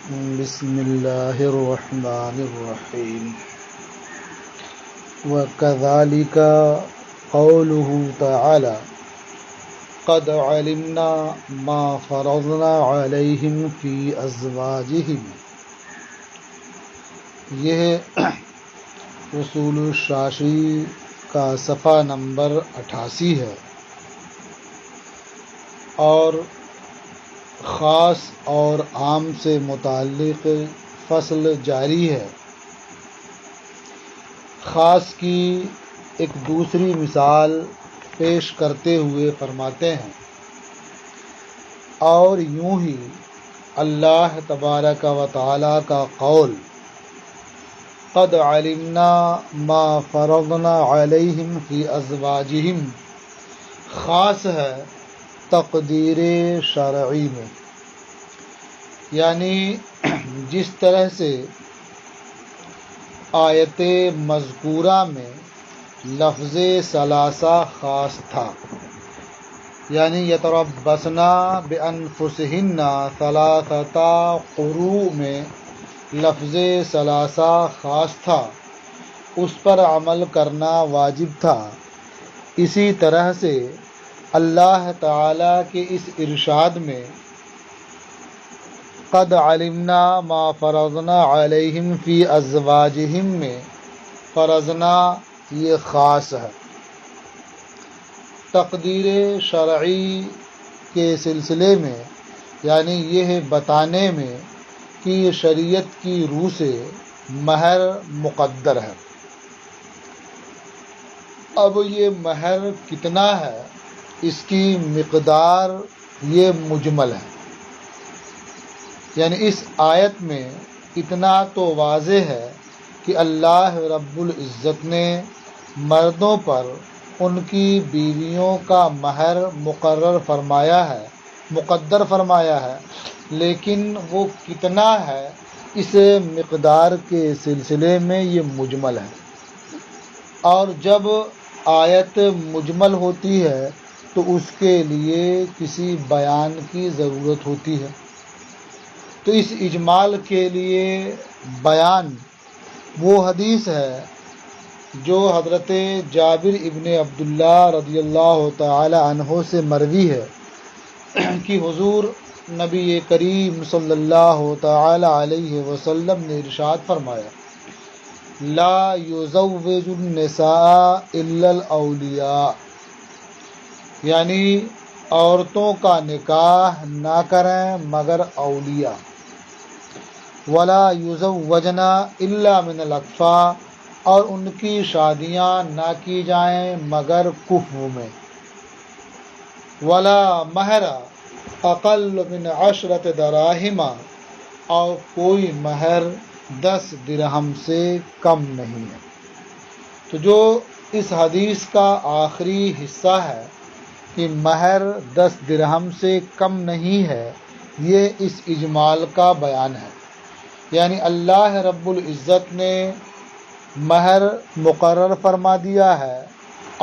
بسم اللہ الرحمن الرحیم وَكَذَلِكَ قَوْلُهُ تَعَالَى قَدْ عَلِمْنَا مَا فَرَضْنَا عَلَيْهِمْ فِي أَزْوَاجِهِمْ۔ یہ رسول الشاشی کا صفحہ نمبر 88 ہے اور خاص اور عام سے متعلق فصل جاری ہے۔ خاص کی ایک دوسری مثال پیش کرتے ہوئے فرماتے ہیں، اور یوں ہی اللہ تبارک و تعالی کا قول قد علمنا ما فرضنا علیہم فی ازواجہم خاص ہے تقدیر شرعی میں، یعنی جس طرح سے آیت مذکورہ میں لفظ ثلاثہ خاص تھا، یعنی یتربصنا بانفسہن ثلاثۃ قروء میں لفظ ثلاثہ خاص تھا، اس پر عمل کرنا واجب تھا۔ اسی طرح سے اللہ تعالی کے اس ارشاد میں قد علمنا ما فرضنا علیہم فی ازواجہم میں فرضنا یہ خاص ہے۔ تقدیر شرعی کے سلسلے میں، یعنی یہ بتانے میں کہ یہ شریعت کی روح سے مہر مقدر ہے۔ اب یہ مہر کتنا ہے، اس کی مقدار یہ مجمل ہے، یعنی اس آیت میں اتنا تو واضح ہے کہ اللہ رب العزت نے مردوں پر ان کی بیویوں کا مہر مقدر فرمایا ہے، لیکن وہ کتنا ہے اس مقدار کے سلسلے میں یہ مجمل ہے، اور جب آیت مجمل ہوتی ہے تو اس کے لیے کسی بیان کی ضرورت ہوتی ہے۔ تو اس اجمال کے لیے بیان وہ حدیث ہے جو حضرت جابر ابن عبداللہ رضی اللہ تعالی عنہ سے مروی ہے کہ حضور نبی کریم صلی اللہ تعالی علیہ وسلم نے ارشاد فرمایا، لا یزوج النساء الا الاولیاء، یعنی عورتوں کا نکاح نہ کریں مگر اولیاء، ولا یزوجن الا من الاکفاء، اور ان کی شادیاں نہ کی جائیں مگر کفو میں، ولا مہر اقل من 10 دراہم، اور کوئی مہر 10 درہم سے کم نہیں ہے۔ تو جو اس حدیث کا آخری حصہ ہے کہ مہر 10 درہم سے کم نہیں ہے، یہ اس اجمال کا بیان ہے، یعنی اللہ رب العزت نے مہر مقرر فرما دیا ہے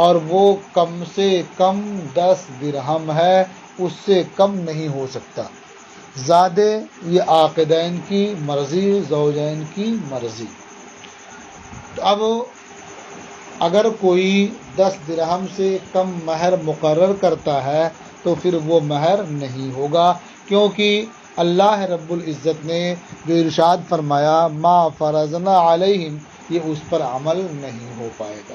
اور وہ کم سے کم 10 درہم ہے، اس سے کم نہیں ہو سکتا، زیادہ یہ عاقدین کی مرضی، زوجین کی مرضی۔ تو اب اگر کوئی 10 درہم سے کم مہر مقرر کرتا ہے تو پھر وہ مہر نہیں ہوگا، کیونکہ اللہ رب العزت نے جو ارشاد فرمایا ما فرضنا علیہم، یہ اس پر عمل نہیں ہو پائے گا۔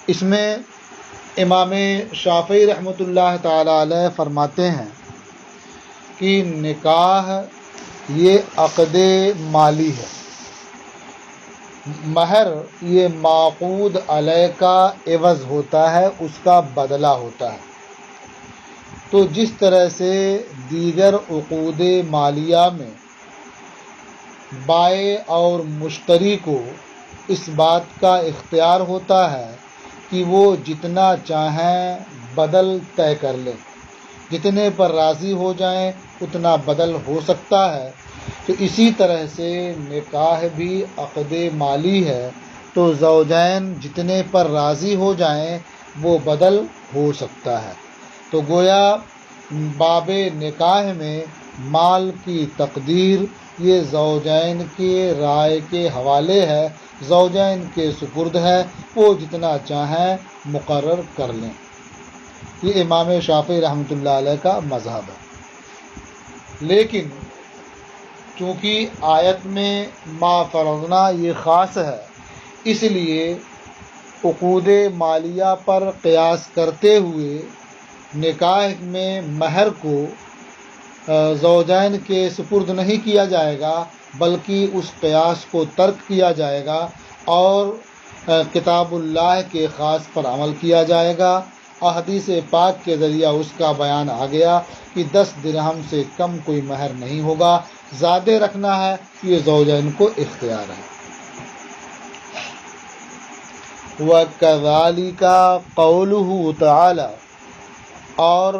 اس میں امام شافعی رحمۃ اللہ تعالی علیہ فرماتے ہیں کہ نکاح یہ عقد مالی ہے، مہر یہ معقود علیہ کا عوض ہوتا ہے، اس کا بدلہ ہوتا ہے۔ تو جس طرح سے دیگر عقود مالیہ میں بائع اور مشتری کو اس بات کا اختیار ہوتا ہے کہ وہ جتنا چاہیں بدل طے کر لیں، جتنے پر راضی ہو جائیں اتنا بدل ہو سکتا ہے، تو اسی طرح سے نکاح بھی عقد مالی ہے، تو زوجین جتنے پر راضی ہو جائیں وہ بدل ہو سکتا ہے۔ تو گویا باب نکاح میں مال کی تقدیر یہ زوجین کے رائے کے حوالے ہے، زوجین کے سپرد ہے، وہ جتنا چاہیں مقرر کر لیں۔ یہ امام شافعی رحمۃ اللہ علیہ کا مذہب ہے۔ لیکن چونکہ آیت میں ما فرضنا یہ خاص ہے، اس لیے عقود مالیہ پر قیاس کرتے ہوئے نکاح میں مہر کو زوجین کے سپرد نہیں کیا جائے گا، بلکہ اس قیاس کو ترک کیا جائے گا اور کتاب اللہ کے خاص پر عمل کیا جائے گا۔ احادیث پاک کے ذریعہ اس کا بیان آ گیا کہ 10 درہم سے کم کوئی مہر نہیں ہوگا، زیادہ رکھنا ہے یہ زوجین کو اختیار ہے۔ وَكَذَلِكَ قَوْلُهُ تَعَالَى، اور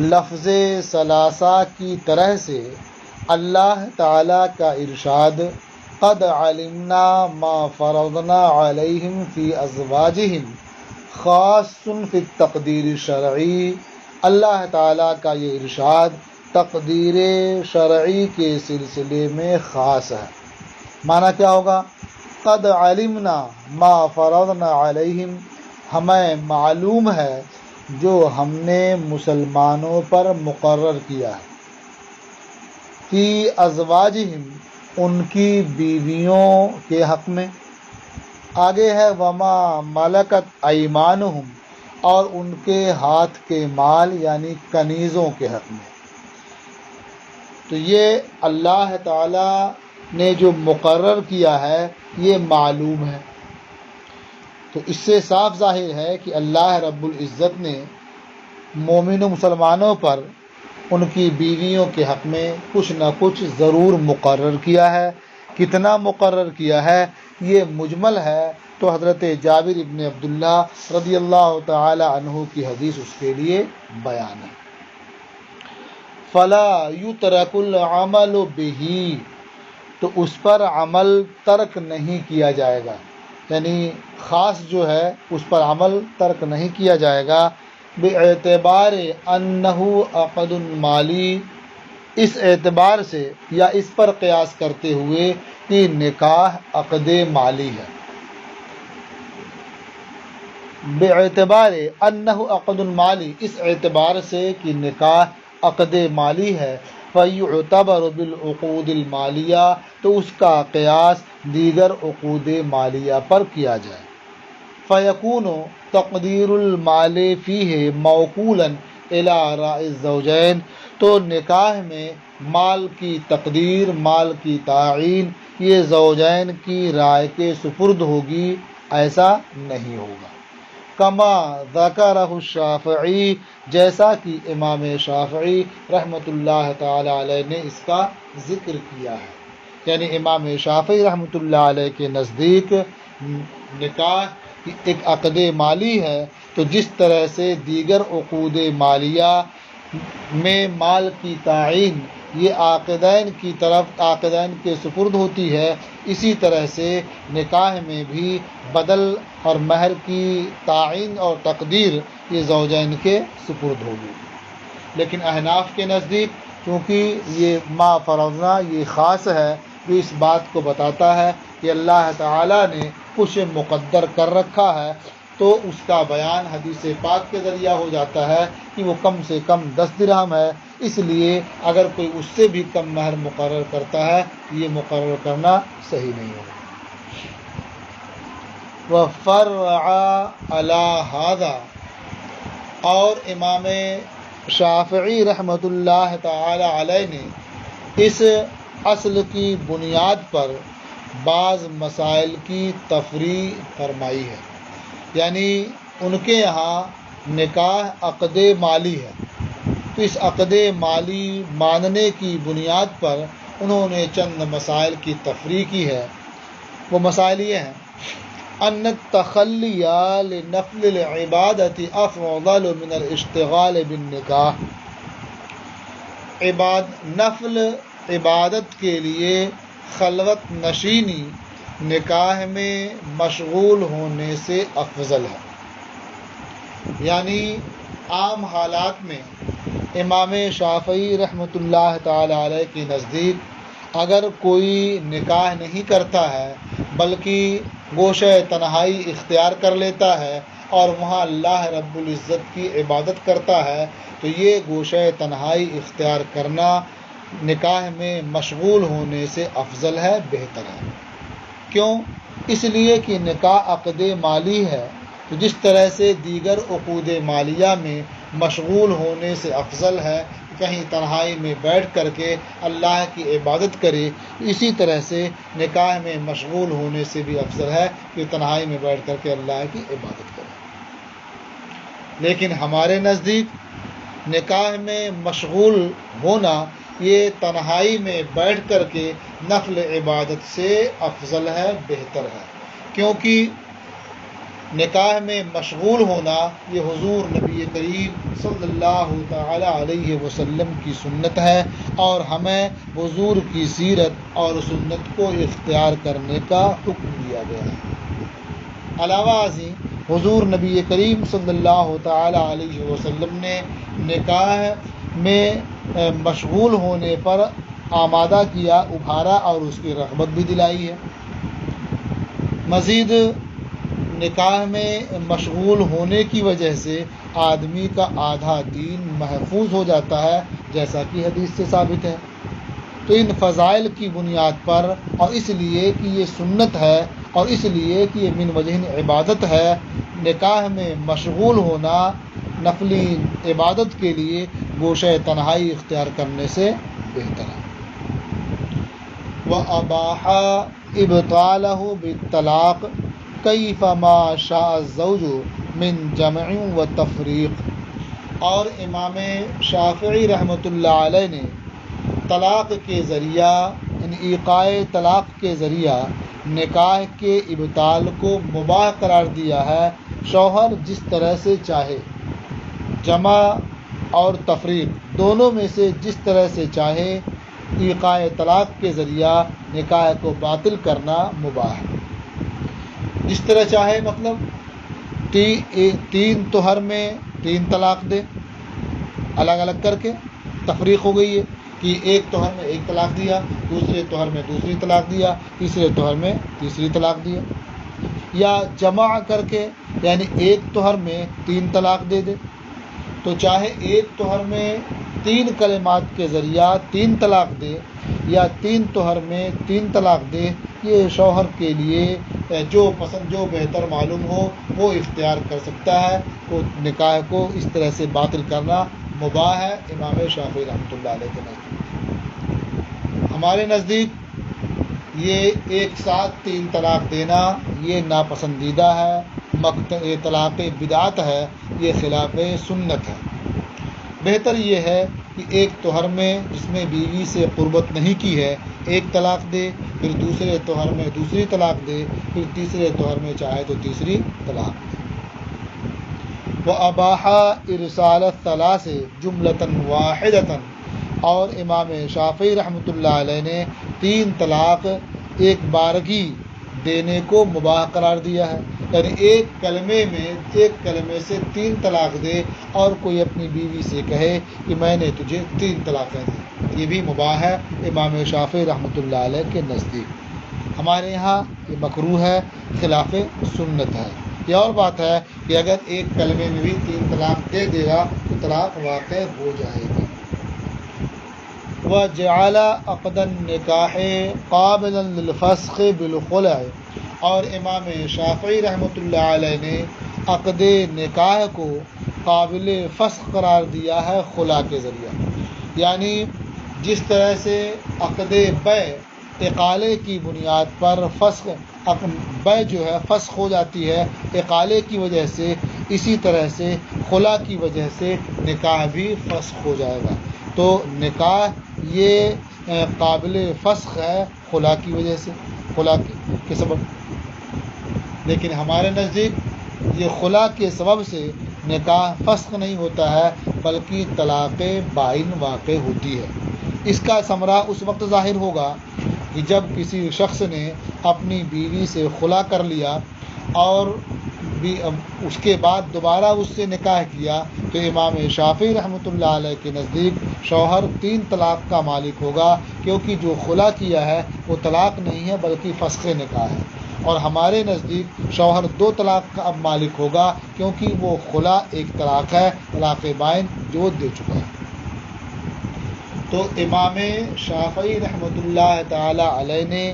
لفظ ثلاثہ کی طرح سے اللہ تعالیٰ کا ارشاد قد علمنا ما فرضنا علیہم فی ازواجہم خاص فی التقدیر الشرعی، اللہ تعالیٰ کا یہ ارشاد تقدیر شرعی کے سلسلے میں خاص ہے۔ معنی کیا ہوگا؟ قد علمنا ما فرضنا علیہم، ہمیں معلوم ہے جو ہم نے مسلمانوں پر مقرر کیا ہے، فی ازواجہم ان کی بیویوں کے حق میں، آگے ہے وما ملکت ایمانہم اور ان کے ہاتھ کے مال یعنی کنیزوں کے حق میں۔ تو یہ اللہ تعالیٰ نے جو مقرر کیا ہے یہ معلوم ہے، تو اس سے صاف ظاہر ہے کہ اللہ رب العزت نے مومن و مسلمانوں پر ان کی بیویوں کے حق میں کچھ نہ کچھ ضرور مقرر کیا ہے۔ کتنا مقرر کیا ہے یہ مجمل ہے، تو حضرت جابر ابن عبداللہ رضی اللہ تعالی عنہ کی حدیث اس کے لیے بیان ہے۔ فلا یترک العمل بہ، تو اس پر عمل ترک نہیں کیا جائے گا، یعنی خاص جو ہے اس پر عمل ترک نہیں کیا جائے گا، باعتبار انہ عقد مالی، اس اعتبار سے یا اس پر قیاس کرتے ہوئے کہ نکاح عقد مالی ہے، باعتبار انہ عقد مالی، اس اعتبار سے کہ نکاح عقد مالی ہے، فیعتبر بالعقود المالیہ، تو اس کا قیاس دیگر عقود مالیہ پر کیا جائے، فیکون تقدیر المال فیہ موکولا الی راء الزوجین، تو نکاح میں مال کی تقدیر، مال کی تعین یہ زوجین کی رائے کے سپرد ہوگی، ایسا نہیں ہوگا۔ کما ذکرہ الشافعی، جیسا کہ امام شافعی رحمۃ اللہ تعالی علیہ نے اس کا ذکر کیا ہے، یعنی امام شافعی رحمۃ اللہ علیہ کے نزدیک نکاح ایک عقد مالی ہے، تو جس طرح سے دیگر عقود مالیہ میں مال کی تعین یہ عاقدین کی طرف عاقدین کے سپرد ہوتی ہے، اسی طرح سے نکاح میں بھی بدل اور مہر کی تعین اور تقدیر یہ زوجین کے سپرد ہوگی۔ لیکن احناف کے نزدیک چونکہ یہ ما فرضنا یہ خاص ہے، جو اس بات کو بتاتا ہے کہ اللہ تعالیٰ نے کچھ مقدر کر رکھا ہے، تو اس کا بیان حدیث پاک کے ذریعہ ہو جاتا ہے کہ وہ کم سے کم 10 درہم ہے، اس لیے اگر کوئی اس سے بھی کم مہر مقرر کرتا ہے یہ مقرر کرنا صحیح نہیں ہوگا۔ وَفَرَّعَ عَلَى هَذَا، اور امام شافعی رحمۃ اللہ تعالی علیہ نے اس اصل کی بنیاد پر بعض مسائل کی تفریع فرمائی ہے، یعنی ان کے یہاں نکاح عقد مالی ہے، تو اس عقد مالی ماننے کی بنیاد پر انہوں نے چند مسائل کی تفریع کی ہے۔ وہ مسائل یہ ہیں: ان التخلی لنفل العبادت افضل من الاشتغال بالنکاح، نفل عبادت کے لیے خلوت نشینی نکاح میں مشغول ہونے سے افضل ہے، یعنی عام حالات میں امام شافعی رحمۃ اللہ تعالی علیہ کے نزدیک اگر کوئی نکاح نہیں کرتا ہے بلکہ گوشہ تنہائی اختیار کر لیتا ہے اور وہاں اللہ رب العزت کی عبادت کرتا ہے تو یہ گوشہ تنہائی اختیار کرنا نکاح میں مشغول ہونے سے افضل ہے، بہتر ہے۔ کیوں؟ اس لیے کہ نکاح عقد مالی ہے، تو جس طرح سے دیگر عقود مالیہ میں مشغول ہونے سے افضل ہے کہیں تنہائی میں بیٹھ کر کے اللہ کی عبادت کرے، اسی طرح سے نکاح میں مشغول ہونے سے بھی افضل ہے کہ تنہائی میں بیٹھ کر کے اللہ کی عبادت کرے۔ لیکن ہمارے نزدیک نکاح میں مشغول ہونا یہ تنہائی میں بیٹھ کر کے نفل عبادت سے افضل ہے، بہتر ہے، کیونکہ نکاح میں مشغول ہونا یہ حضور نبی کریم صلی اللہ تعالی علیہ وسلم کی سنت ہے، اور ہمیں حضور کی سیرت اور سنت کو اختیار کرنے کا حکم دیا گیا ہے۔ علاوہ ازیں حضور نبی کریم صلی اللہ تعالی علیہ وسلم نے نکاح میں مشغول ہونے پر آمادہ کیا، ابھارا اور اس کی رغبت بھی دلائی ہے۔ مزید نکاح میں مشغول ہونے کی وجہ سے آدمی کا آدھا دین محفوظ ہو جاتا ہے، جیسا کہ حدیث سے ثابت ہے۔ تو ان فضائل کی بنیاد پر اور اس لیے کہ یہ سنت ہے اور اس لیے کہ یہ من وجہ عبادت ہے، نکاح میں مشغول ہونا نفلی عبادت کے لیے گوشہ تنہائی اختیار کرنے سے بہتر ہے۔ وَأَبَاحَ إِبْطَالَهُ بِالطَّلَاقِ كَيْفَ مَا شَاءَ الزَّوْجُ مِن جَمْعٍ وَتَفْرِيقٍ، اور امام شافعی رحمۃ اللہ علیہ نے طلاق کے ذریعہ ایقاع طلاق کے ذریعہ نکاح کے ابطال کو مباح قرار دیا ہے۔ شوہر جس طرح سے چاہے، جمع اور تفریق دونوں میں سے جس طرح سے چاہے، ایقاع طلاق کے ذریعہ نکاح کو باطل کرنا مباح ہے۔ جس طرح چاہے مطلب تین طہر میں 3 طلاق دے، الگ الگ کر کے تفریق ہو گئی ہے کہ ایک طہر میں 1 طلاق دیا، دوسرے طہر میں دوسری طلاق دیا، تیسرے طہر میں تیسری طلاق دیا، یا جمع کر کے یعنی ایک طہر میں 3 طلاق دے دے، تو چاہے ایک طہر میں 3 کلمات کے ذریعہ 3 طلاق دے یا 3 طہر میں 3 طلاق دے، یہ شوہر کے لیے جو پسند جو بہتر معلوم ہو وہ اختیار کر سکتا ہے۔ تو نکاح کو اس طرح سے باطل کرنا مباح ہے امام شافعی رحمۃ اللہ علیہ کے نزدیک۔ ہمارے نزدیک یہ ایک ساتھ 3 طلاق دینا یہ ناپسندیدہ ہے، یہ طلاق بدعت ہے، یہ خلاف سنت ہے۔ بہتر یہ ہے کہ ایک طہر میں جس میں بیوی سے قربت نہیں کی ہے 1 طلاق دے، پھر دوسرے طہر میں دوسری طلاق دے، پھر تیسرے طہر میں چاہے تو تیسری طلاق دے۔ وَأَبَاحَ إِرْسَالَ الثَّلَاثِ جُمْلَةً وَاحِدَةً، اور امام شافعی رحمۃ اللہ علیہ نے 3 طلاق ایک بارگی دینے کو مباح قرار دیا ہے، یعنی ایک کلمے سے 3 طلاق دے اور کوئی اپنی بیوی سے کہے کہ میں نے تجھے 3 طلاقیں دی، یہ بھی مباح ہے امام شافعی رحمۃ اللہ علیہ کے نزدیک۔ ہمارے یہاں یہ مکروہ ہے، خلاف سنت ہے۔ یہ اور بات ہے کہ اگر ایک کلمے میں بھی 3 طلاق دے دے گا تو طلاق واقع ہو جائے گی۔ وَجَعَلَ عَقْدَ النِّكَاحِ قَابِلًا لِلْفَسْخِ بِالْخُلَعِ، اور امام شافعی رحمۃ اللہ علیہ نے عقد نکاح کو قابل فسخ قرار دیا ہے خلا کے ذریعہ، یعنی جس طرح سے عقد بیع اقالے کی بنیاد پر بیع جو ہے فسخ ہو جاتی ہے اقالے کی وجہ سے، اسی طرح سے خلا کی وجہ سے نکاح بھی فسخ ہو جائے گا۔ تو نکاح یہ قابل فسخ ہے خلا کی وجہ سے، خلا کے سبب، لیکن ہمارے نزدیک یہ خلا کے سبب سے نکاح فسخ نہیں ہوتا ہے بلکہ طلاق بائن واقع ہوتی ہے۔ اس کا ثمرہ اس وقت ظاہر ہوگا کہ جب کسی شخص نے اپنی بیوی سے خلا کر لیا اور بھی اس کے بعد دوبارہ اس سے نکاح کیا تو امام شافعی رحمۃ اللہ علیہ کے نزدیک شوہر 3 طلاق کا مالک ہوگا، کیونکہ جو خلا کیا ہے وہ طلاق نہیں ہے بلکہ فسخ نکاح ہے، اور ہمارے نزدیک شوہر 2 طلاق کا اب مالک ہوگا، کیونکہ وہ خلا ایک طلاق ہے، طلاق بائن جو دے چکا ہے۔ تو امام شافعی رحمۃ اللہ تعالی علیہ نے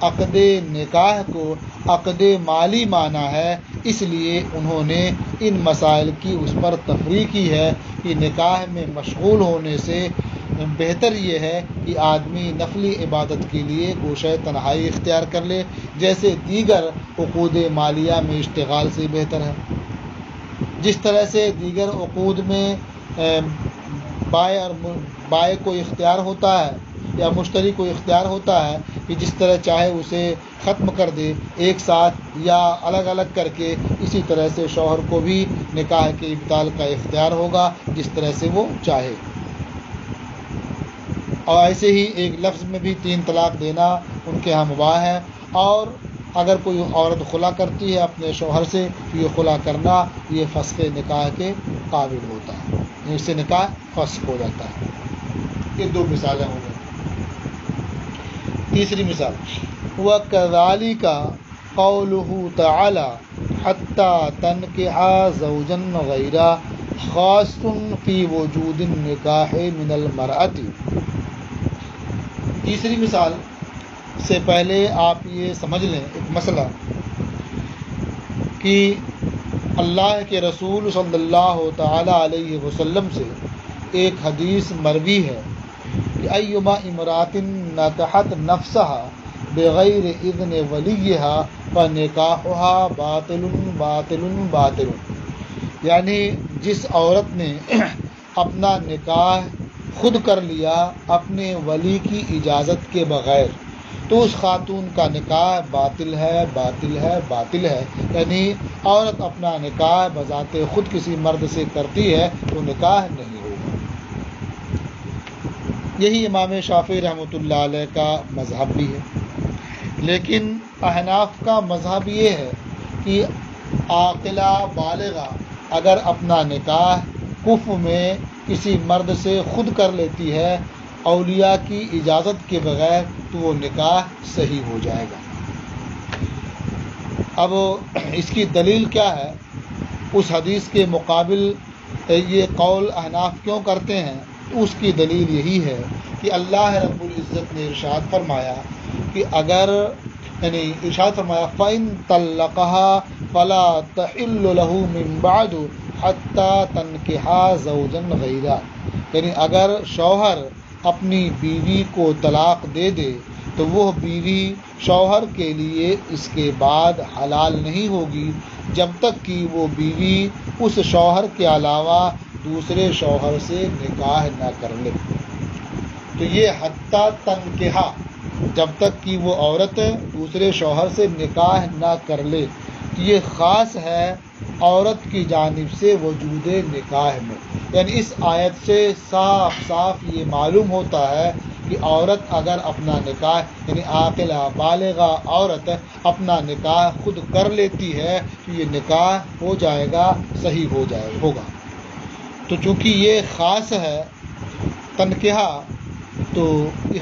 عقد نکاح کو عقد مالی مانا ہے، اس لیے انہوں نے ان مسائل کی اس پر تفریح کی ہے کہ نکاح میں مشغول ہونے سے بہتر یہ ہے کہ آدمی نفلی عبادت کے لیے گوشہ تنہائی اختیار کر لے، جیسے دیگر عقود مالیہ میں اشتغال سے بہتر ہے۔ جس طرح سے دیگر عقود میں بائع کو اختیار ہوتا ہے یا مشتری کو اختیار ہوتا ہے کہ جس طرح چاہے اسے ختم کر دے ایک ساتھ یا الگ الگ کر کے، اسی طرح سے شوہر کو بھی نکاح کے ابطال کا اختیار ہوگا جس طرح سے وہ چاہے۔ اور ایسے ہی ایک لفظ میں بھی 3 طلاق دینا ان کے ہاں مباح ہے، اور اگر کوئی عورت خلا کرتی ہے اپنے شوہر سے تو یہ خلا کرنا یہ فسخ نکاح کے قابل ہوتا ہے، اس سے نکاح فسخ ہو جاتا ہے۔ یہ 2 مثالیں ہو گئی۔ تیسری مثال، وَكَذَلِكَ قَوْلُهُ تَعَالَى حَتَّى تَنْكِحَ زَوْجًا غَيْرَهُ خَاصٌ فِي وُجُودِ النِّكَاحِ مِنَ الْمَرْأَةِ۔ تیسری مثال سے پہلے آپ یہ سمجھ لیں ایک مسئلہ کہ اللہ کے رسول صلی اللہ تعالی علیہ وسلم سے ایک حدیث مروی ہے کہ ایما امرات نکحت نفسها بغیر اذن ولیہا فنکاحها باطل باطل باطل، یعنی جس عورت نے اپنا نکاح خود کر لیا اپنے ولی کی اجازت کے بغیر تو اس خاتون کا نکاح باطل ہے باطل ہے باطل ہے، یعنی عورت اپنا نکاح بذات خود کسی مرد سے کرتی ہے تو نکاح نہیں ہوگا۔ یہی امام شافعی رحمۃ اللہ علیہ کا مذہب بھی ہے، لیکن احناف کا مذہب یہ ہے کہ عاقلہ بالغہ اگر اپنا نکاح کفر میں کسی مرد سے خود کر لیتی ہے اولیاء کی اجازت کے بغیر تو وہ نکاح صحیح ہو جائے گا۔ اب اس کی دلیل کیا ہے؟ اس حدیث کے مقابل یہ قول احناف کیوں کرتے ہیں؟ اس کی دلیل یہی ہے کہ اللہ رب العزت نے ارشاد فرمایا کہ اگر ارشاد فرمایا فَإِن طَلَّقَهَا فَلَا تَحِلُّ لَهُ مِن بَعْدُ حَتَّى تَنْكِحَ زَوْجًا غَيْرَهُ، یعنی اگر شوہر اپنی بیوی کو طلاق دے دے تو وہ بیوی شوہر کے لیے اس کے بعد حلال نہیں ہوگی جب تک کہ وہ بیوی اس شوہر کے علاوہ دوسرے شوہر سے نکاح نہ کر لے۔ تو یہ حتیٰ تنکحہ، جب تک کہ وہ عورت دوسرے شوہر سے نکاح نہ کر لے، یہ خاص ہے عورت کی جانب سے وجود نکاح میں، یعنی اس آیت سے صاف صاف یہ معلوم ہوتا ہے کہ عورت اگر اپنا نکاح یعنی عاقلہ بالغہ عورت اپنا نکاح خود کر لیتی ہے تو یہ نکاح ہو جائے گا، صحیح ہوگا۔ تو چونکہ یہ خاص ہے تنکحہ، تو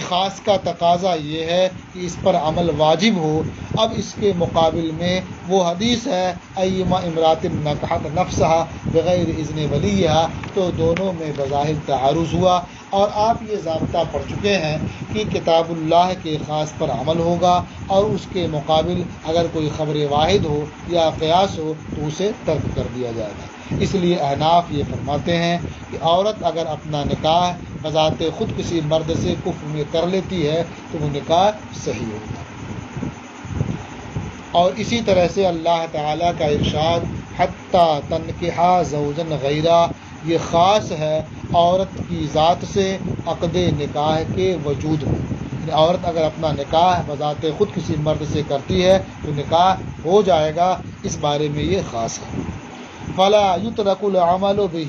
خاص کا تقاضا یہ ہے کہ اس پر عمل واجب ہو۔ اب اس کے مقابل میں وہ حدیث ہے ایما امرات نکحت نفسها بغیر اذن ولیہا، تو دونوں میں بظاہر تعارض ہوا، اور آپ یہ ضابطہ پڑھ چکے ہیں کہ کتاب اللہ کے خاص پر عمل ہوگا، اور اس کے مقابل اگر کوئی خبر واحد ہو یا قیاس ہو تو اسے ترک کر دیا جائے گا۔ اس لیے احناف یہ فرماتے ہیں کہ عورت اگر اپنا نکاح بذات خود کسی مرد سے کفر میں کر لیتی ہے تو وہ نکاح صحیح ہوگا۔ اور اسی طرح سے اللہ تعالیٰ کا ارشاد حتیٰ تنکحا زوجن غیرہ، یہ خاص ہے عورت کی ذات سے عقد نکاح کے وجود میں، یعنی عورت اگر اپنا نکاح بذات خود کسی مرد سے کرتی ہے تو نکاح ہو جائے گا، اس بارے میں یہ خاص ہے۔ فلا یترک العمل بہ،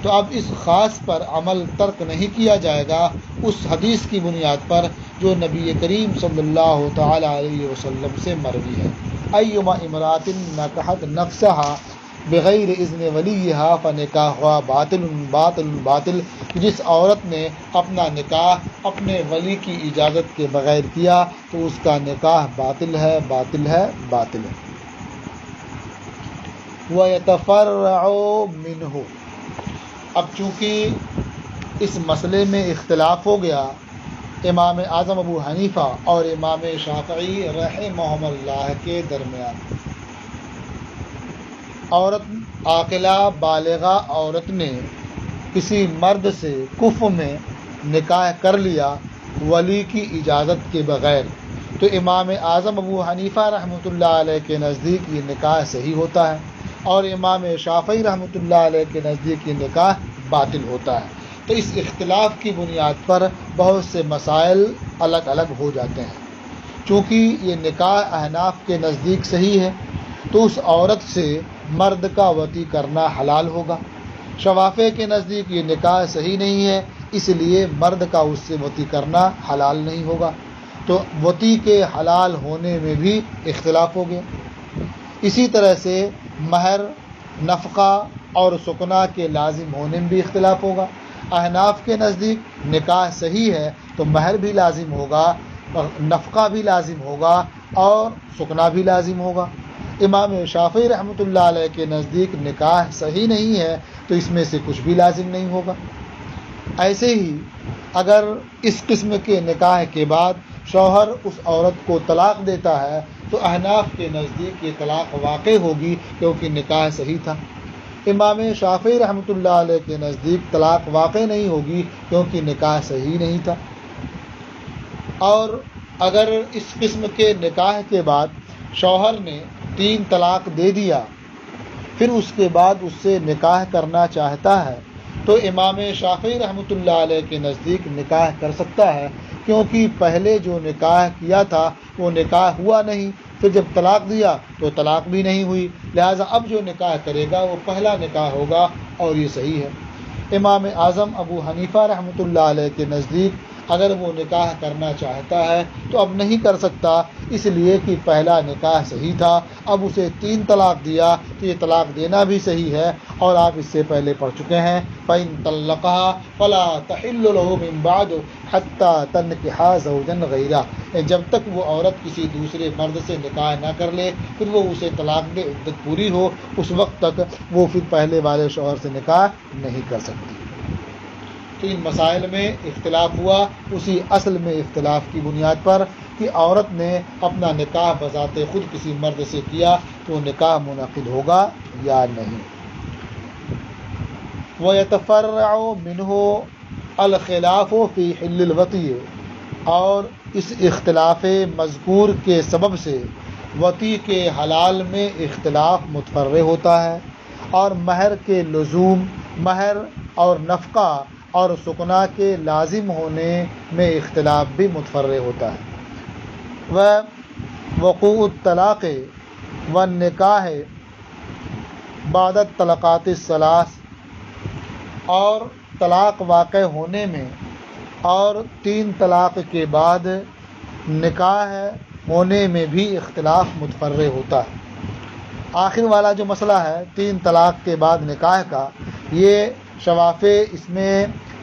تو اب اس خاص پر عمل ترک نہیں کیا جائے گا اس حدیث کی بنیاد پر جو نبی کریم صلی اللہ تعالی علیہ وسلم سے مروی ہے۔ ایما امرات نکحت نفسها بغیر اذن ولیہا فنکاحها باطل باطل باطل، جس عورت نے اپنا نکاح اپنے ولی کی اجازت کے بغیر کیا تو اس کا نکاح باطل ہے باطل ہے باطل ہے۔ وَيَتَفَرَّعُ مِنْهُ، اب چونکہ اس مسئلے میں اختلاف ہو گیا امام اعظم ابو حنیفہ اور امام شافعی رحمہم اللہ کے درمیان، عورت عاقلہ بالغہ عورت نے کسی مرد سے کفر میں نکاح کر لیا ولی کی اجازت کے بغیر، تو امام اعظم ابو حنیفہ رحمۃ اللہ علیہ کے نزدیک یہ نکاح صحیح ہوتا ہے، اور امام شافعی رحمۃ اللہ علیہ کے نزدیک یہ نکاح باطل ہوتا ہے۔ تو اس اختلاف کی بنیاد پر بہت سے مسائل الگ الگ ہو جاتے ہیں۔ چونکہ یہ نکاح احناف کے نزدیک صحیح ہے تو اس عورت سے مرد کا وطی کرنا حلال ہوگا، شوافع کے نزدیک یہ نکاح صحیح نہیں ہے اس لیے مرد کا اس سے وطی کرنا حلال نہیں ہوگا، تو وطی کے حلال ہونے میں بھی اختلاف ہو گیا۔ اسی طرح سے مہر، نفقہ اور سکنا کے لازم ہونے میں بھی اختلاف ہوگا۔ احناف کے نزدیک نکاح صحیح ہے تو مہر بھی لازم ہوگا، نفقہ بھی لازم ہوگا اور سکنا بھی لازم ہوگا۔ امام شافعی رحمۃ اللہ علیہ کے نزدیک نکاح صحیح نہیں ہے تو اس میں سے کچھ بھی لازم نہیں ہوگا۔ ایسے ہی اگر اس قسم کے نکاح کے بعد شوہر اس عورت کو طلاق دیتا ہے تو احناف کے نزدیک یہ طلاق واقع ہوگی کیونکہ نکاح صحیح تھا۔ امام شافعی رحمۃ اللہ علیہ کے نزدیک طلاق واقع نہیں ہوگی کیونکہ نکاح صحیح نہیں تھا۔ اور اگر اس قسم کے نکاح کے بعد شوہر نے 3 طلاق دے دیا پھر اس کے بعد اس سے نکاح کرنا چاہتا ہے تو امام شافعی رحمۃ اللہ علیہ کے نزدیک نکاح کر سکتا ہے، کیونکہ پہلے جو نکاح کیا تھا وہ نکاح ہوا نہیں، پھر جب طلاق دیا تو طلاق بھی نہیں ہوئی، لہٰذا اب جو نکاح کرے گا وہ پہلا نکاح ہوگا اور یہ صحیح ہے۔ امام اعظم ابو حنیفہ رحمۃ اللہ علیہ کے نزدیک اگر وہ نکاح کرنا چاہتا ہے تو اب نہیں کر سکتا، اس لیے کہ پہلا نکاح صحیح تھا، اب اسے 3 طلاق دیا تو یہ طلاق دینا بھی صحیح ہے، اور آپ اس سے پہلے پڑھ چکے ہیں فَإِن طَلَّقَهَا فَلَا تَحِلُّ لَهُ مِن بَعْدُ حَتَّى تَنكِحَ زَوْجًا غَيْرَهُ، جب تک وہ عورت کسی دوسرے مرد سے نکاح نہ کر لے پھر وہ اسے طلاق دے، عدت پوری ہو، اس وقت تک وہ پھر پہلے والے شوہر سے نکاح نہیں کر سکتی۔ تو ان مسائل میں اختلاف ہوا اسی اصل میں اختلاف کی بنیاد پر کہ عورت نے اپنا نکاح بذات خود کسی مرد سے کیا تو نکاح منعقد ہوگا یا نہیں۔ وَيَتَفَرَّعُ مِنْهُ الْخِلَافُ فِي حِلِّ الْوَطِيِّ، اور اس اختلاف مذکور کے سبب سے وطی کے حلال میں اختلاف متفرع ہوتا ہے، اور مہر کے لزوم، مہر اور نفقہ اور سکنا کے لازم ہونے میں اختلاف بھی متفرع ہوتا ہے۔ وقوع الطلاق والنکاح بعد الطلقات الثلاث، اور طلاق واقع ہونے میں اور 3 طلاق کے بعد نکاح ہونے میں بھی اختلاف متفرع ہوتا ہے۔ آخر والا جو مسئلہ ہے 3 طلاق کے بعد نکاح کا، یہ شوافع اس میں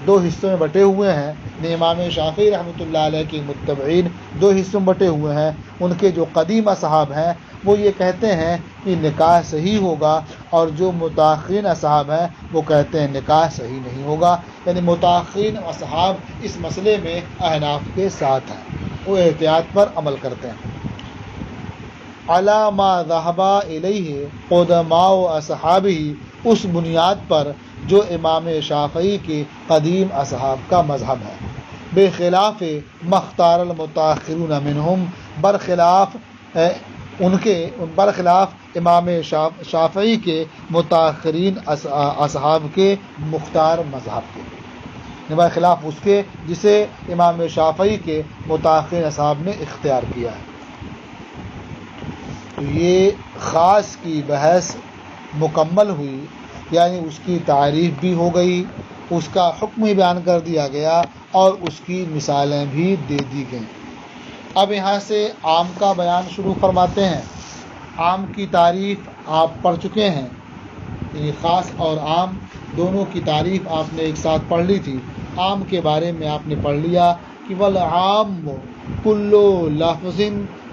2 حصوں میں بٹے ہوئے ہیں۔ امام شافعی رحمۃ اللہ علیہ کے متبعین 2 حصوں میں بٹے ہوئے ہیں، ان کے جو قدیم اصحاب ہیں وہ یہ کہتے ہیں کہ نکاح صحیح ہوگا، اور جو متأخرین اصحاب ہیں وہ کہتے ہیں نکاح صحیح نہیں ہوگا، یعنی متأخرین اصحاب اس مسئلے میں احناف کے ساتھ ہیں، وہ احتیاط پر عمل کرتے ہیں۔ علی ما ذهب الیہ قدماء اصحابہ، اس بنیاد پر جو امام شافعی کے قدیم اصحاب کا مذہب ہے، بخلاف مختار المتاخرون منہم، برخلاف امام شافعی کے متاخرین اصحاب کے مختار مذہب کے، برخلاف اس کے جسے امام شافعی کے متاخرین اصحاب نے اختیار کیا ہے۔ تو یہ خاص کی بحث مکمل ہوئی، یعنی اس کی تعریف بھی ہو گئی، اس کا حکم بھی بیان کر دیا گیا اور اس کی مثالیں بھی دے دی گئیں۔ اب یہاں سے عام کا بیان شروع فرماتے ہیں عام کی تعریف آپ پڑھ چکے ہیں، یعنی خاص اور عام دونوں کی تعریف آپ نے ایک ساتھ پڑھ لی تھی۔ عام کے بارے میں آپ نے پڑھ لیا کہ والعام کل لفظ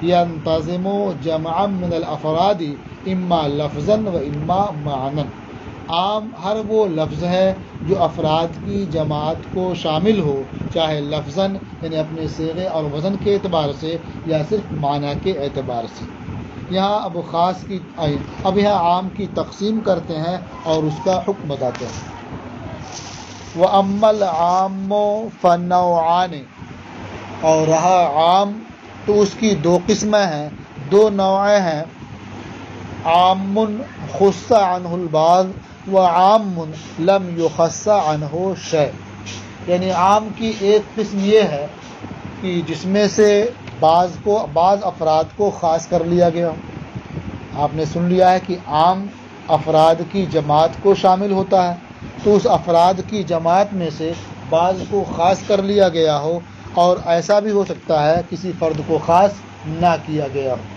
ينتظم جمعا من الافراد اما لفظا و اما معنی۔ عام ہر وہ لفظ ہے جو افراد کی جماعت کو شامل ہو، چاہے لفظاً یعنی اپنے صیغے اور وزن کے اعتبار سے یا صرف معنی کے اعتبار سے۔ یہاں اب یہاں عام کی تقسیم کرتے ہیں اور اس کا حکم بتاتے ہیں۔ وَأَمَّا الْعَامُّ فَالنَّوْعَانِ، اور رہا عام تو اس کی دو قسمیں ہیں، دو نوعیں ہیں، عام خص عنہ البعض وعام لم یخص عنہ شیء۔ یعنی عام کی ایک قسم یہ ہے کہ جس میں سے بعض افراد کو خاص کر لیا گیا۔ آپ نے سن لیا ہے کہ عام افراد کی جماعت کو شامل ہوتا ہے، تو اس افراد کی جماعت میں سے بعض کو خاص کر لیا گیا ہو، اور ایسا بھی ہو سکتا ہے کسی فرد کو خاص نہ کیا گیا ہو۔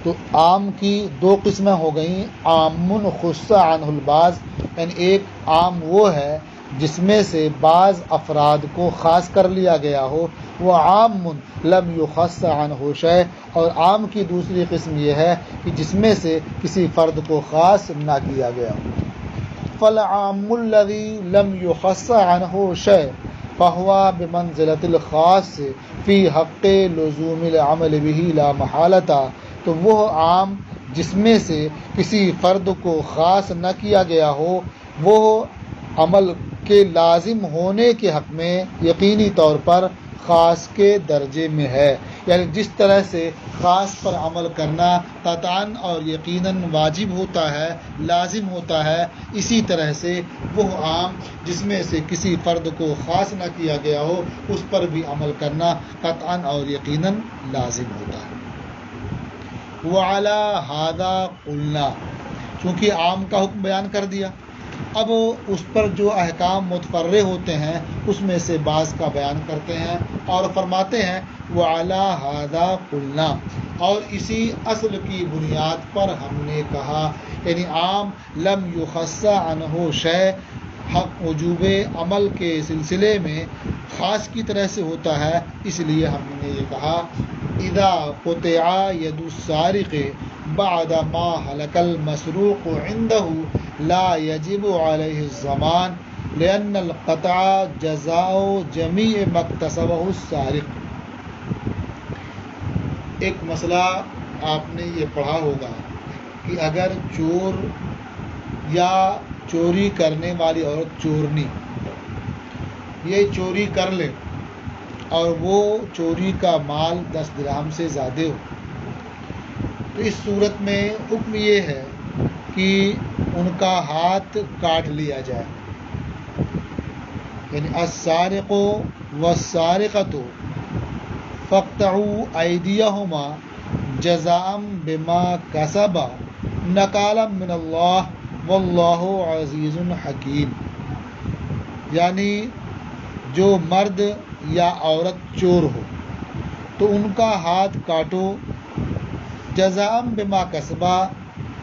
تو عام کی دو قسمیں ہو گئیں، عام خص عنہ البعض، یعنی ایک عام وہ ہے جس میں سے بعض افراد کو خاص کر لیا گیا ہو، وہ عام لم یخص عنہ شیء، اور عام کی دوسری قسم یہ ہے کہ جس میں سے کسی فرد کو خاص نہ کیا گیا ہو۔ فالعام الذی لم یخص عنہ شیء فہو بمنزلۃ الخاص فی حق لزوم العمل بہ لا محالۃ، تو وہ عام جس میں سے کسی فرد کو خاص نہ کیا گیا ہو، وہ عمل کے لازم ہونے کے حق میں یقینی طور پر خاص کے درجے میں ہے۔ یعنی جس طرح سے خاص پر عمل کرنا قطعاً اور یقیناً واجب ہوتا ہے، لازم ہوتا ہے، اسی طرح سے وہ عام جس میں سے کسی فرد کو خاص نہ کیا گیا ہو، اس پر بھی عمل کرنا قطعاً اور یقیناً لازم ہوتا ہے۔ وَعَلَىٰ هَٰذَا قُلْنَا، چونکہ عام کا حکم بیان کر دیا، اب اس پر جو احکام متفرع ہوتے ہیں اس میں سے بعض کا بیان کرتے ہیں اور فرماتے ہیں وَعَلَىٰ هَٰذَا قُلْنَا، اور اسی اصل کی بنیاد پر ہم نے کہا، یعنی عام لم یخص عنہ شیء حق وجوب عمل کے سلسلے میں خاص کی طرح سے ہوتا ہے، اس لیے ہم نے یہ کہا اذا قطع ید السارق بعد ما هلك المسروق عنده لا يجب عليه الضمان لأن القطع جزاء جميع ما اكتسبه السارق۔ ایک مسئلہ آپ نے یہ پڑھا ہوگا کہ اگر چور یا چوری کرنے والی عورت چورنی یہ چوری کر لے اور وہ چوری کا مال 10 درہم سے زیادہ ہو، تو اس صورت میں حکم یہ ہے کہ ان کا ہاتھ کاٹ لیا جائے، یعنی السارق والسارقۃ فاقطعوا ایدیہما جزاء بما کسبا نکالا من اللہ واللہ عزیز حکیم۔ یعنی جو مرد یا عورت چور ہو تو ان کا ہاتھ کاٹو جزاء بما کسبا،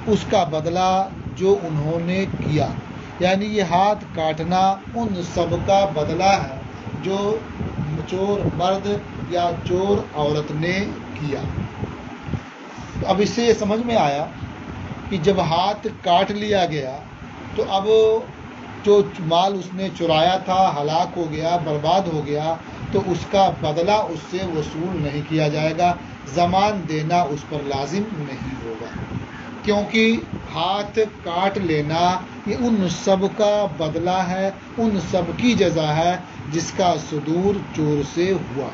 اس کا بدلہ جو انہوں نے کیا، یعنی یہ ہاتھ کاٹنا ان سب کا بدلہ ہے جو چور مرد یا چور عورت نے کیا۔ تو اب اس سے یہ سمجھ میں آیا کہ جب ہاتھ کاٹ لیا گیا تو اب جو مال اس نے چرایا تھا ہلاک ہو گیا، برباد ہو گیا، تو اس کا بدلہ اس سے وصول نہیں کیا جائے گا، ضمان دینا اس پر لازم نہیں ہوگا، کیونکہ ہاتھ کاٹ لینا یہ ان سب کا بدلہ ہے، ان سب کی جزا ہے جس کا صدور چور سے ہوا۔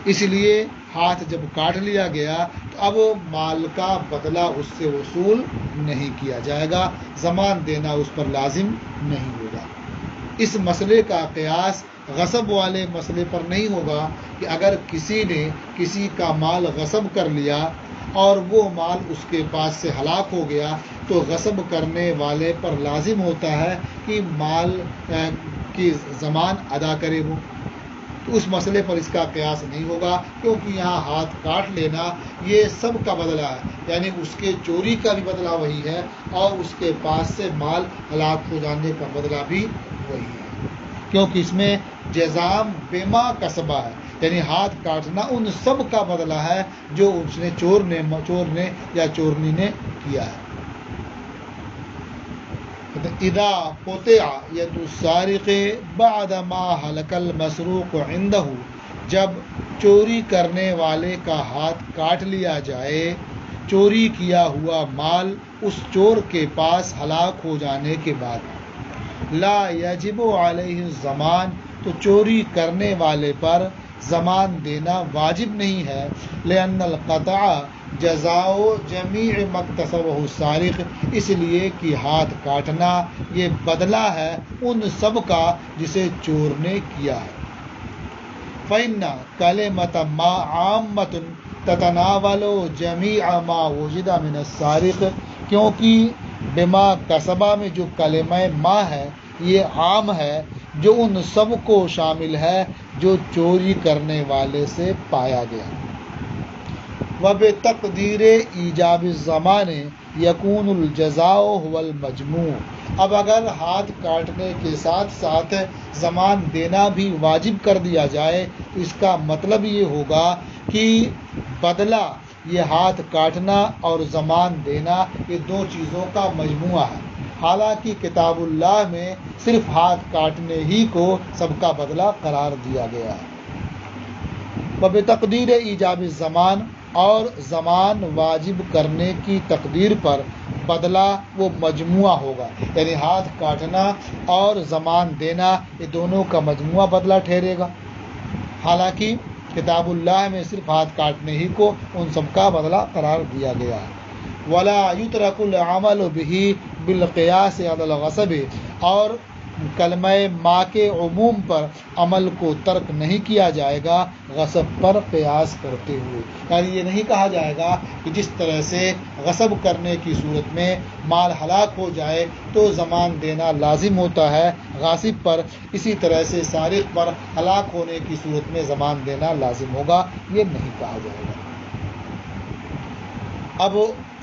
اس لیے ہاتھ جب کاٹ لیا گیا تو اب مال کا بدلہ اس سے وصول نہیں کیا جائے گا، ضمان دینا اس پر لازم نہیں ہوگا۔ اس مسئلے کا قیاس غصب والے مسئلے پر نہیں ہوگا کہ اگر کسی نے کسی کا مال غصب کر لیا اور وہ مال اس کے پاس سے ہلاک ہو گیا تو غصب کرنے والے پر لازم ہوتا ہے کہ مال کی ضمان ادا کرے وہ، تو اس مسئلے پر اس کا قیاس نہیں ہوگا، کیونکہ یہاں ہاتھ کاٹ لینا یہ سب کا بدلہ ہے، یعنی اس کے چوری کا بھی بدلہ وہی ہے اور اس کے پاس سے مال ہلاک ہو جانے کا بدلہ بھی وہی ہے، کیونکہ اس میں جزام بما کسبہ ہے، یعنی ہاتھ کاٹنا ان سب کا بدلہ ہے جو اس نے چور نے یا چورنی نے کیا ہے۔ اذا قطع ید السارق بعد ما ہلک المسروق عنده، جب چوری کرنے والے کا ہاتھ کاٹ لیا جائے، چوری کیا ہوا مال اس چور کے پاس ہلاک ہو جانے کے بعد، لا یجب علیہ الضمان، تو چوری کرنے والے پر ضمان دینا واجب نہیں ہے، لأن القطع جزاء جمیع ما اکتسبہ السارق، اس لیے کہ ہاتھ کاٹنا یہ بدلہ ہے ان سب کا جسے چور نے کیا ہے۔ فإن کلمۃ ما عامۃ تتناول جمیع ما وجد من السارق، کیونکہ بما کسبہ میں جو کلمہ ما ہے یہ عام ہے جو ان سب کو شامل ہے جو چوری کرنے والے سے پایا گیا۔ وبتقدیر ایجاب الضمان یکون الجزاء هو المجموع، اب اگر ہاتھ کاٹنے کے ساتھ ساتھ ضمان دینا بھی واجب کر دیا جائے تو اس کا مطلب یہ ہوگا کہ بدلہ یہ ہاتھ کاٹنا اور ضمان دینا یہ دو چیزوں کا مجموعہ ہے، حالانکہ کتاب اللہ میں صرف ہاتھ کاٹنے ہی کو سب کا بدلہ قرار دیا گیا ہے۔ وبتقدیر ایجاب الضمان، اور ضمان واجب کرنے کی تقدیر پر بدلہ وہ مجموعہ ہوگا، یعنی ہاتھ کاٹنا اور ضمان دینا یہ دونوں کا مجموعہ بدلہ ٹھہرے گا، حالانکہ کتاب اللہ میں صرف ہاتھ کاٹنے ہی کو ان سب کا بدلہ قرار دیا گیا ہے۔ ولا یترک العمل به بالقیاس علی الغصب، اور کلمہ ما کے عموم پر عمل کو ترک نہیں کیا جائے گا غصب پر قیاس کرتے ہوئے، یعنی یہ نہیں کہا جائے گا کہ جس طرح سے غصب کرنے کی صورت میں مال ہلاک ہو جائے تو ضمان دینا لازم ہوتا ہے غاصب پر، اسی طرح سے سارق پر ہلاک ہونے کی صورت میں ضمان دینا لازم ہوگا، یہ نہیں کہا جائے گا۔ اب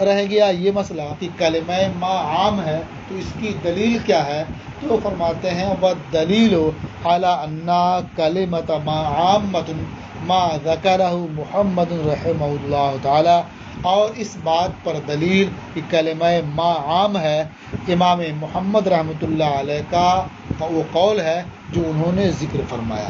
رہ گیا یہ مسئلہ کہ کلمہ ما عام ہے تو اس کی دلیل کیا ہے، تو فرماتے ہیں وَالدَّلِيلُ عَلَىٰ أَنَّ كَلِمَةَ مَا عَامَّةٌ مَا ذَكَرَهُ محمد رحمہ اللہ تعالی، اور اس بات پر دلیل کہ کلمہ ما عام ہے امام محمد رحمۃ اللہ علیہ کا وہ قول ہے جو انہوں نے ذکر فرمایا۔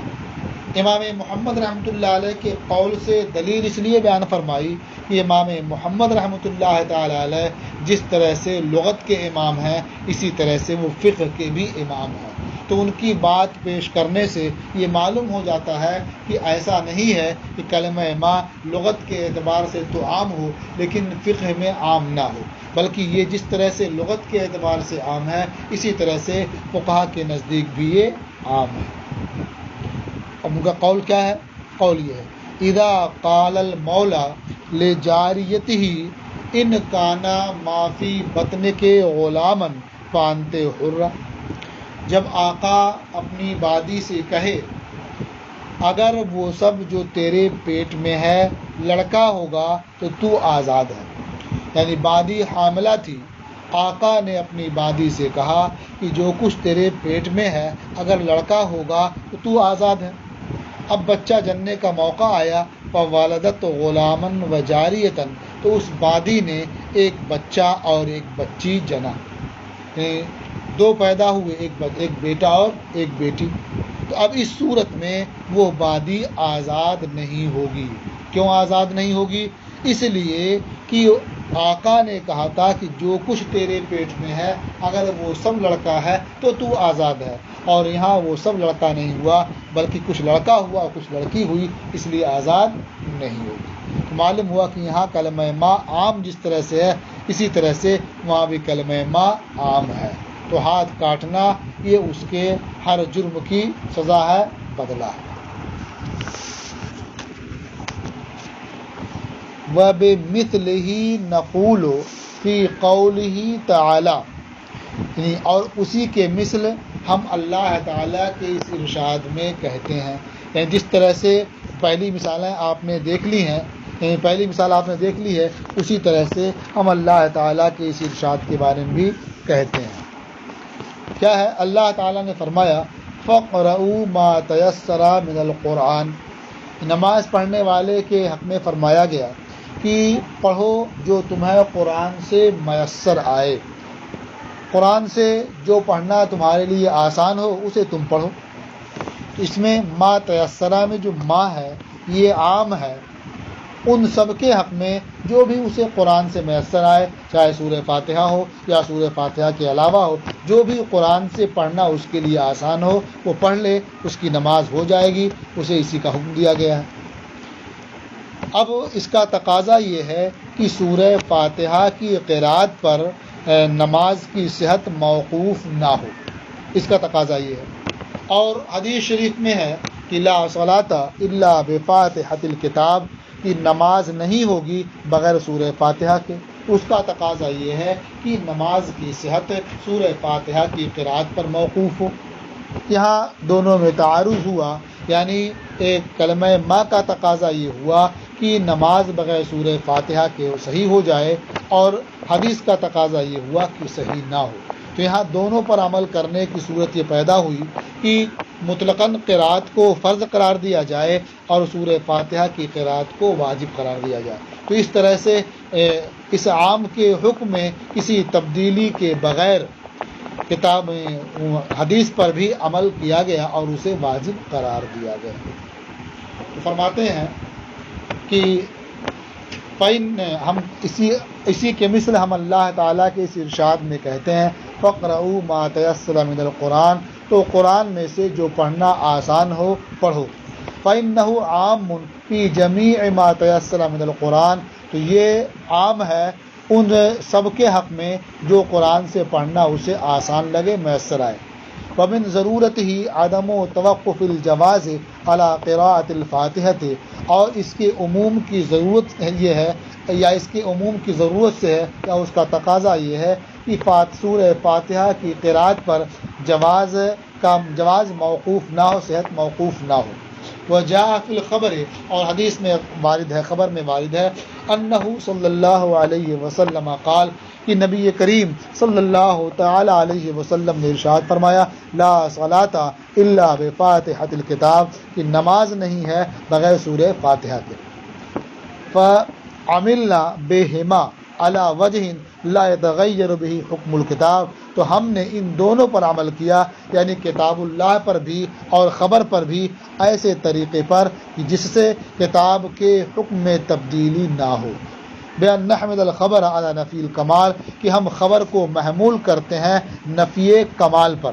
امام محمد رحمۃ اللہ علیہ کے قول سے دلیل اس لیے بیان فرمائی کہ امام محمد رحمۃ اللہ تعالی علیہ جس طرح سے لغت کے امام ہیں اسی طرح سے وہ فقہ کے بھی امام ہیں، تو ان کی بات پیش کرنے سے یہ معلوم ہو جاتا ہے کہ ایسا نہیں ہے کہ کلمہ ما لغت کے اعتبار سے تو عام ہو لیکن فقہ میں عام نہ ہو، بلکہ یہ جس طرح سے لغت کے اعتبار سے عام ہے اسی طرح سے فقہا کے نزدیک بھی یہ عام ہے۔ اب ان کا قول کیا ہے؟ قول یہ ہے اذا قال المولا لجاریته ان کانا ما فی بطنک غلاما فانت حر، جب آقا اپنی بادی سے کہے اگر وہ سب جو تیرے پیٹ میں ہے لڑکا ہوگا تو تو آزاد ہے، یعنی بادی حاملہ تھی، آقا نے اپنی بادی سے کہا کہ جو کچھ تیرے پیٹ میں ہے اگر لڑکا ہوگا تو تو آزاد ہے۔ اب بچہ جننے کا موقع آیا فوالدت غلاما وجاریتا، تو اس بادی نے ایک بچہ اور ایک بچی جنا، دو پیدا ہوئے، ایک بیٹا اور ایک بیٹی، تو اب اس صورت میں وہ بادی آزاد نہیں ہوگی۔ کیوں آزاد نہیں ہوگی؟ اس لیے کہ آقا نے کہا تھا کہ جو کچھ تیرے پیٹ میں ہے اگر وہ سب لڑکا ہے تو تو آزاد ہے، اور یہاں وہ سب لڑکا نہیں ہوا بلکہ کچھ لڑکا ہوا اور کچھ لڑکی ہوئی، اس لیے آزاد نہیں ہوگی۔ تو معلوم ہوا کہ یہاں کلمہ ما عام جس طرح سے ہے اسی طرح سے وہاں بھی کلمہ ما عام ہے، تو ہاتھ کاٹنا یہ اس کے ہر جرم کی سزا ہے، بدلہ ہے۔ وَبِمِثْلِهِ نَقُولُ فِي قَوْلِهِ تَعَالَى، اور اسی کے مثل ہم اللہ تعالیٰ کے اس ارشاد میں کہتے ہیں، جس طرح سے پہلی مثالیں آپ نے دیکھ لی ہیں، پہلی مثال آپ نے دیکھ لی ہے، اسی طرح سے ہم اللہ تعالیٰ کے اس ارشاد کے بارے میں بھی کہتے ہیں۔ کیا ہے؟ اللہ تعالیٰ نے فرمایا فَقْرَؤُوا مَا تَيَسَّرَ مِنَ الْقُرْآنِ، نماز پڑھنے والے کے حق میں فرمایا گیا کہ پڑھو جو تمہیں قرآن سے میسر آئے، قرآن سے جو پڑھنا تمہارے لیے آسان ہو اسے تم پڑھو۔ اس میں ما تیسرہ میں جو ما ہے یہ عام ہے ان سب کے حق میں جو بھی اسے قرآن سے میسر آئے، چاہے سورہ فاتحہ ہو یا سورہ فاتحہ کے علاوہ ہو، جو بھی قرآن سے پڑھنا اس کے لیے آسان ہو وہ پڑھ لے، اس کی نماز ہو جائے گی، اسے اسی کا حکم دیا گیا ہے۔ اب اس کا تقاضا یہ ہے کہ سورہ فاتحہ کی قرأت پر نماز کی صحت موقوف نہ ہو، اس کا تقاضا یہ ہے۔ اور حدیث شریف میں ہے کہ لا صلاۃ الا بفاتحۃ الکتاب، کی نماز نہیں ہوگی بغیر سورہ فاتحہ کے۔ اس کا تقاضا یہ ہے کہ نماز کی صحت سورہ فاتحہ کی قرأت پر موقوف ہو۔ یہاں دونوں میں تعارض ہوا، یعنی ایک کلمہ ما کا تقاضا یہ ہوا کہ نماز بغیر سورہ فاتحہ کے صحیح ہو جائے، اور حدیث کا تقاضا یہ ہوا کہ صحیح نہ ہو۔ تو یہاں دونوں پر عمل کرنے کی صورت یہ پیدا ہوئی کہ مطلقاً قرأت کو فرض قرار دیا جائے اور سورہ فاتحہ کی قرأت کو واجب قرار دیا جائے۔ تو اس طرح سے اس عام کے حکم میں کسی تبدیلی کے بغیر کتاب حدیث پر بھی عمل کیا گیا اور اسے واجب قرار دیا گیا۔ تو فرماتے ہیں کہ ہم اسی کے مثل ہم اللہ تعالیٰ کے اس ارشاد میں کہتے ہیں فَقْرَؤُوا مَا تَيَسَّرَ مِنَ الْقُرْآنِ، تو قرآن میں سے جو پڑھنا آسان ہو پڑھو۔ فَإِنَّهُ عَامٌ فِي جَمِيعِ مَا تَيَسَّرَ مِنَ الْقُرْآنِ، تو یہ عام ہے ان سب کے حق میں جو قرآن سے پڑھنا اسے آسان لگے، میسر آئے۔ وَمِن ضرورتہ عدم توقف الجواز علی قراءۃ الفاتحہ، اور اس کے عموم کی ضرورت یہ ہے یا اس کے عموم کی ضرورت سے ہے یا اس کا تقاضا یہ ہے کہ سورہ فاتحہ کی قراءت پر جواز موقوف نہ ہو، صحت موقوف نہ ہو۔ وجاء فی الخبر، اور حدیث میں وارد ہے، خبر میں وارد ہے، انہ صلی اللہ علیہ وسلم قال، کہ نبی کریم صلی اللہ تعالی علیہ وسلم نے ارشاد فرمایا لا صلاۃ الا بفاتحۃ الکتاب، کہ نماز نہیں ہے بغیر سورہ فاتحہ کے۔ فعملنا بہما علی وجہ لا یتغیر بہ حکم الکتاب، تو ہم نے ان دونوں پر عمل کیا، یعنی کتاب اللہ پر بھی اور خبر پر بھی ایسے طریقے پر کہ جس سے کتاب کے حکم میں تبدیلی نہ ہو۔ بأن نحمل الخبر علی نفی الکمال، کہ ہم خبر کو محمول کرتے ہیں نفی کمال پر،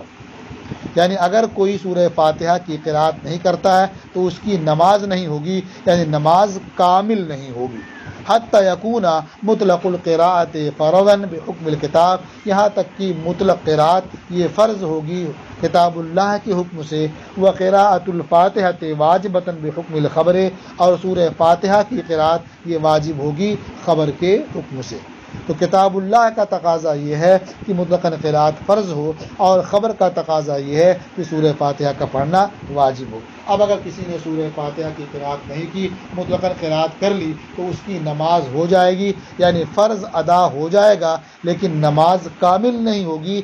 یعنی اگر کوئی سورہ فاتحہ کی قرأت نہیں کرتا ہے تو اس کی نماز نہیں ہوگی، یعنی نماز کامل نہیں ہوگی۔ حتی یکون مطلق القراءت فرضا بحکم الکتاب، یہاں تک کہ مطلق قراءت یہ فرض ہوگی کتاب اللہ کے حکم سے، وقراءۃ الفاتحۃ واجبۃ بحکم الخبر، اور سورہ فاتحہ کی قراءت یہ واجب ہوگی خبر کے حکم سے۔ تو کتاب اللہ کا تقاضا یہ ہے کہ مطلقاً قراءت فرض ہو، اور خبر کا تقاضا یہ ہے کہ سورہ فاتحہ کا پڑھنا واجب ہو۔ اب اگر کسی نے سورہ فاتحہ کی قراءت نہیں کی، مطلقاً قراءت کر لی، تو اس کی نماز ہو جائے گی، یعنی فرض ادا ہو جائے گا، لیکن نماز کامل نہیں ہوگی،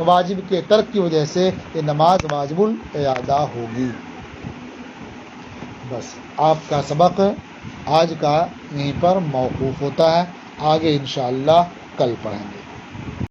واجب کے ترک کی وجہ سے یہ نماز واجب الادا ہوگی۔ بس آپ کا سبق آج کا یہیں پر موقوف ہوتا ہے، آگے انشاءاللہ کل پڑھیں گے۔